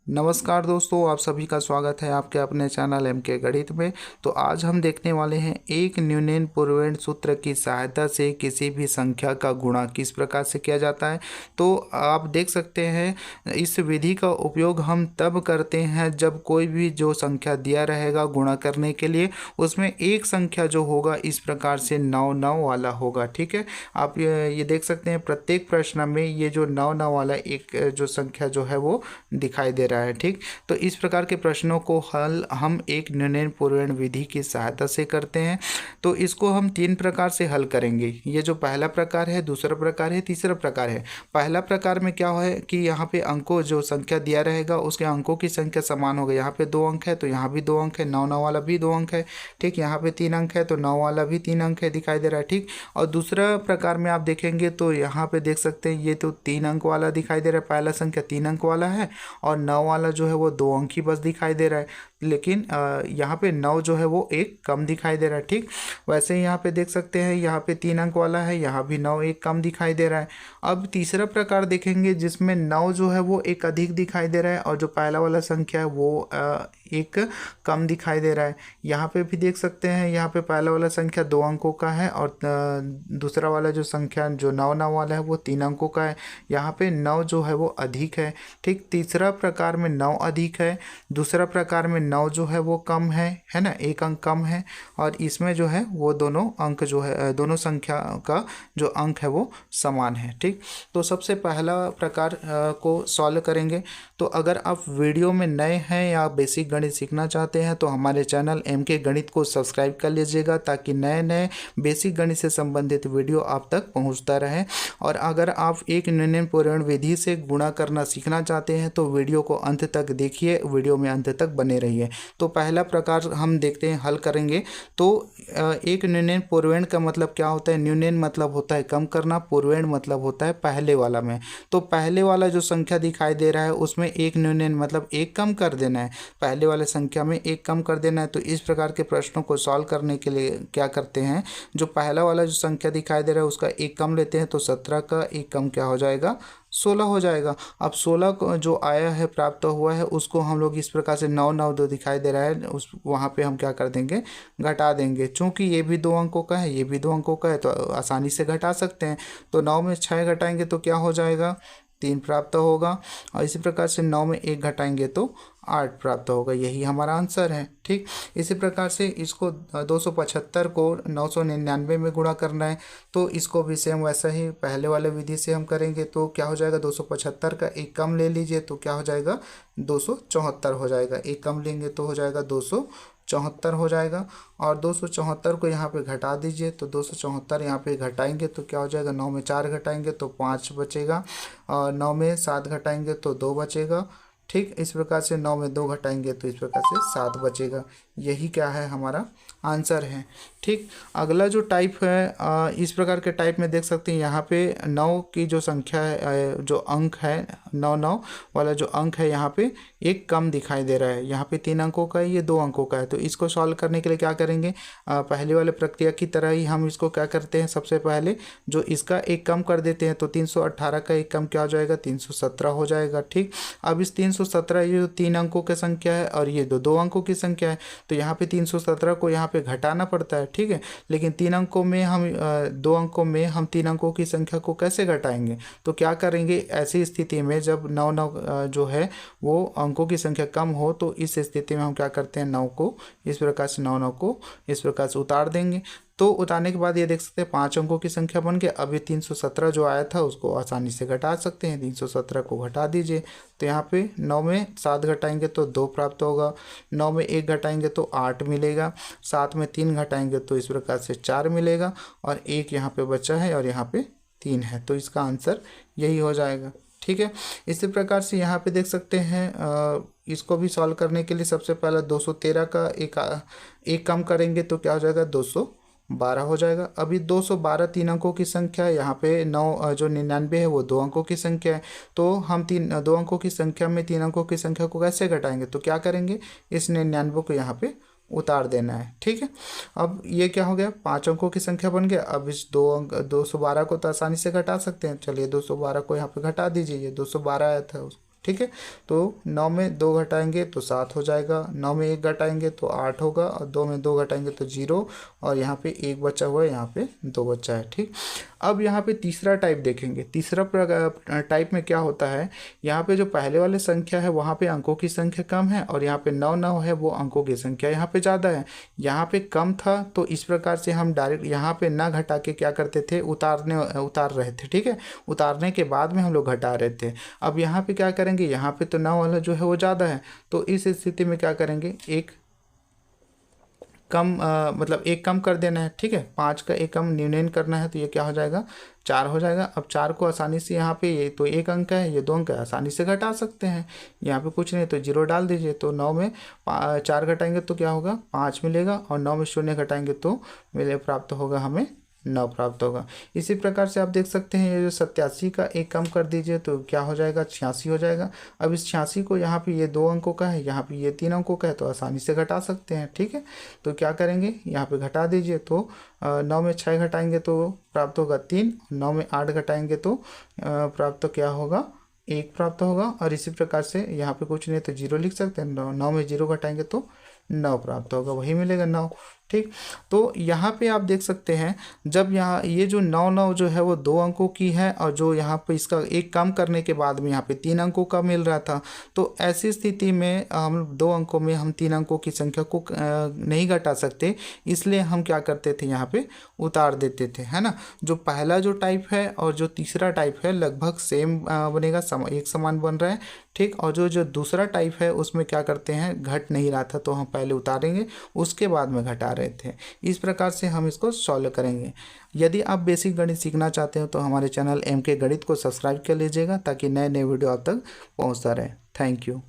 नमस्कार दोस्तों, आप सभी का स्वागत है आपके अपने चैनल एम के गणित में। तो आज हम देखने वाले हैं एक न्यूनन पूर्वेण सूत्र की सहायता से किसी भी संख्या का गुणा किस प्रकार से किया जाता है। तो आप देख सकते हैं इस विधि का उपयोग हम तब करते हैं जब कोई भी जो संख्या दिया रहेगा गुणा करने के लिए, उसमें एक संख्या जो होगा इस प्रकार से 9 9 वाला होगा। ठीक है, आप ये देख सकते हैं प्रत्येक प्रश्न में ये जो 9 9 वाला एक जो संख्या जो है वो दिखाई दे रहा है। ठीक, तो इस प्रकार के प्रश्नों को हल हम एक न्यूनन पूर्वेण विधि की सहायता से करते हैं। तो इसको हम 3 प्रकार से हल करेंगे। ये जो पहला प्रकार है, दूसरा प्रकार है, तीसरा प्रकार है। पहला प्रकार में क्या है कि यहाँ पे अंकों जो संख्या दिया रहेगा उसके अंकों की संख्या समान होगी। यहाँ पे 2 अंक है तो यहाँ भी 2 अंक है, 9 9 वाला भी 2 अंक है। ठीक, यहाँ पे 3 अंक है तो 9 वाला भी 3 अंक है, दिखाई दे रहा है। ठीक, और दूसरा प्रकार में आप देखेंगे तो यहाँ पे देख सकते हैं ये तो 3 अंक वाला दिखाई दे रहा है, पहला संख्या 3 अंक वाला है और 9 वाला जो है वो 2 अंक ही बस दिखाई दे रहा है। लेकिन यहाँ पे 9 जो है वो एक कम दिखाई दे रहा है। ठीक, वैसे ही यहाँ पे देख सकते हैं यहाँ पे 3 अंक वाला है, यहाँ भी 9 एक कम दिखाई दे रहा है। अब तीसरा प्रकार देखेंगे जिसमें 9 जो है वो एक अधिक दिखाई दे रहा है और जो पहला वाला संख्या है वो एक कम दिखाई दे रहा है। यहाँ पे भी देख सकते हैं यहाँ पे पहला वाला संख्या 2 अंकों का है और दूसरा वाला जो संख्या जो 9 9 वाला है वो 3 अंकों का है। यहाँ पे 9 जो है वो अधिक है। ठीक, तीसरा प्रकार में 9 अधिक है, दूसरा प्रकार में 9 जो है वो कम है ना, एक अंक कम है। और इसमें जो है वो दोनों अंक जो है दोनों संख्या का जो अंक है वो समान है। ठीक, तो सबसे पहला प्रकार को सॉल्व करेंगे। तो अगर आप वीडियो में नए हैं या बेसिक गणित सीखना चाहते हैं तो हमारे चैनल एम के गणित को सब्सक्राइब कर लीजिएगा ताकि नए नए बेसिक गणित से संबंधित वीडियो आप तक पहुंचता रहे। और अगर आप एक न्यूनन पूर्वेण विधि से गुणा करना सीखना चाहते हैं तो वीडियो को अंत तक देखिए, वीडियो में अंत तक बने रहिए। तो पहला प्रकार हम देखते हैं, हल करेंगे। तो एक न्यूनन पूर्वेण का मतलब क्या होता है? न्यूनन मतलब होता है कम करना, पूर्वेण मतलब होता है पहले वाला में। तो पहले वाला जो संख्या दिखाई दे रहा है उसमें एक न्यूनन मतलब एक कम कर देना है, पहले वाले संख्या में एक कम कर देना है। तो इस प्रकार के प्रश्नों को सॉल्व करने के लिए क्या करते हैं, जो पहला वाला जो संख्या दिखाई दे रहा है उसका एक कम लेते हैं तो 17 का एक कम क्या हो जाएगा? 16 हो जाएगा। अब 16 को जो आया है प्राप्त हुआ है उसको हम लोग इस प्रकार से 9 9 2 दिखाई दे रहा है उस वहाँ पे हम क्या कर देंगे? घटा देंगे। चूंकि ये भी 2 अंकों का है, ये भी 2 अंकों का है तो आसानी से घटा सकते हैं। तो 9 में 6 घटाएंगे तो क्या हो जाएगा? 3 प्राप्त होगा। और इसी प्रकार से 9 में 1 घटाएंगे तो 8 प्राप्त होगा। यही हमारा आंसर है। ठीक, इसी प्रकार से इसको 275 को 999 में गुणा करना है तो इसको भी सेम वैसा ही पहले वाले विधि से हम करेंगे। तो क्या हो जाएगा? 275 का एक कम ले लीजिए तो क्या हो जाएगा? 274 हो जाएगा। एक कम लेंगे तो हो जाएगा 274 हो जाएगा। और 274 को यहाँ पे घटा दीजिए तो 274 यहाँ पे घटाएंगे तो क्या हो जाएगा? 9 में 4 घटाएंगे तो 5 बचेगा और 9 में 7 घटाएंगे तो 2 बचेगा। ठीक, इस प्रकार से 9 में 2 घटाएंगे तो इस प्रकार से 7 बचेगा। यही क्या है? हमारा आंसर है। ठीक, अगला जो टाइप है इस प्रकार के टाइप में देख सकते हैं यहाँ पे 9 की जो संख्या है जो अंक है 9 9 वाला जो अंक है यहाँ पे एक कम दिखाई दे रहा है। यहाँ पे 3 अंकों का है, ये 2 अंकों का है। तो इसको सॉल्व करने के लिए क्या करेंगे? पहले वाले प्रक्रिया की तरह ही हम इसको क्या करते हैं? सबसे पहले जो इसका एक कम कर देते हैं तो 318 का एक कम क्या हो जाएगा? 317 हो जाएगा। ठीक, अब इस 317 ये जो 3 अंकों की संख्या है और ये 2 अंकों की संख्या है तो यहाँ पे 317 को यहाँ पे घटाना पड़ता है। ठीक है, लेकिन 3 अंकों में हम 2 अंकों में हम 3 अंकों की संख्या को कैसे घटाएंगे? तो क्या करेंगे ऐसी स्थिति में जब 9 9 जो है वो अंकों की संख्या कम हो तो इस स्थिति में हम क्या करते हैं? 9 को इस प्रकार से 9 9 को इस प्रकार से उतार देंगे। तो उतारने के बाद ये देख सकते हैं 5 अंकों की संख्या बन के अभी 317 जो आया था उसको आसानी से घटा सकते हैं। 317 को घटा दीजिए तो यहाँ पे 9 में 7 घटाएंगे तो 2 प्राप्त होगा, 9 में 1 घटाएंगे तो 8 मिलेगा, 7 में 3 घटाएंगे तो इस प्रकार से 4 मिलेगा और 1 यहाँ पे बचा है और यहाँ पे 3 है। तो इसका आंसर यही हो जाएगा। ठीक है, इसी प्रकार से यहाँ पे देख सकते हैं इसको भी सॉल्व करने के लिए सबसे पहले 213 का एक कम करेंगे तो क्या हो जाएगा? 212 हो जाएगा। अभी 212 3 अंकों की संख्या है, यहाँ पे 9 जो 99 है वो 2 अंकों की संख्या है। तो हम 2 अंकों की संख्या में 3 अंकों की संख्या को कैसे घटाएंगे? तो क्या करेंगे? इस 99 को यहाँ पे उतार देना है। ठीक है, अब ये क्या हो गया? 5 अंकों की संख्या बन गया। अब इस 212 को तो आसानी से घटा सकते हैं। चलिए 212 को यहाँ पे घटा दीजिए, ये 212 आया था ठीक है। तो 9 में 2 घटाएंगे तो 7 हो जाएगा, 9 में 1 घटाएंगे तो 8 होगा, और 2 में 2 घटाएंगे तो 0, और यहाँ पे 1 बचा हुआ है, यहाँ पे 2 बचा है। ठीक, अब यहाँ पे तीसरा टाइप देखेंगे। तीसरा टाइप में क्या होता है, यहाँ पे जो पहले वाले संख्या है वहाँ पे अंकों की संख्या कम है, और यहाँ पे 9 9 है वो अंकों की संख्या यहाँ पे ज़्यादा है। यहाँ पे कम था तो इस प्रकार से हम डायरेक्ट यहाँ पे ना घटा के क्या करते थे, उतार रहे थे। ठीक है, उतारने के बाद में हम लोग घटा रहे थे। अब यहाँ पे क्या करेंगे, यहाँ पे तो 9 वाला जो है वो ज़्यादा है, तो इस स्थिति में क्या करेंगे, एक कम मतलब एक कम कर देना है। ठीक है, 5 का एक कम न्यूनयन करना है, तो ये क्या हो जाएगा, 4 हो जाएगा। अब 4 को आसानी से यहाँ पे, ये तो 1 अंक है, ये 2 अंक है, आसानी से घटा सकते हैं। यहाँ पे कुछ नहीं तो 0 डाल दीजिए। तो 9 में 4 घटाएंगे तो क्या होगा, 5 मिलेगा, और 9 में 0 घटाएंगे तो प्राप्त होगा हमें 9 प्राप्त होगा। इसी प्रकार से आप देख सकते हैं, ये जो 87 का एक कम कर दीजिए तो क्या हो जाएगा, 86 हो जाएगा। अब इस 86 को यहाँ पे ये 2 अंकों का है, यहाँ पे ये 3 अंकों का है, तो आसानी से घटा सकते हैं। ठीक है, तो क्या करेंगे, यहाँ पे घटा दीजिए। तो 9 में 6 घटाएंगे तो प्राप्त होगा 3, 9 में 8 घटाएंगे तो प्राप्त क्या होगा, 1 प्राप्त होगा। और इसी प्रकार से यहाँ पे कुछ नहीं तो 0 लिख सकते हैं, 9 में 0 घटाएंगे तो 9 प्राप्त होगा, वही मिलेगा 9। ठीक, तो यहाँ पे आप देख सकते हैं, जब यहाँ ये जो 9 9 जो है वो 2 अंकों की है, और जो यहाँ पे इसका एक कम करने के बाद में यहाँ पे 3 अंकों का मिल रहा था, तो ऐसी स्थिति में हम 2 अंकों में हम 3 अंकों की संख्या को नहीं घटा सकते, इसलिए हम क्या करते थे, यहाँ पे उतार देते थे, है ना। जो पहला जो टाइप है और जो तीसरा टाइप है लगभग सेम बनेगा, एक समान बन रहा है। ठीक, और जो दूसरा टाइप है उसमें क्या करते हैं, घट नहीं रहा था तो हम पहले उतारेंगे, उसके बाद में घटा रहे थे। इस प्रकार से हम इसको सॉल्व करेंगे। यदि आप बेसिक गणित सीखना चाहते हो तो हमारे चैनल MK गणित को सब्सक्राइब कर लीजिएगा, ताकि नए नए वीडियो आप तक पहुंचता रहे। Thank you.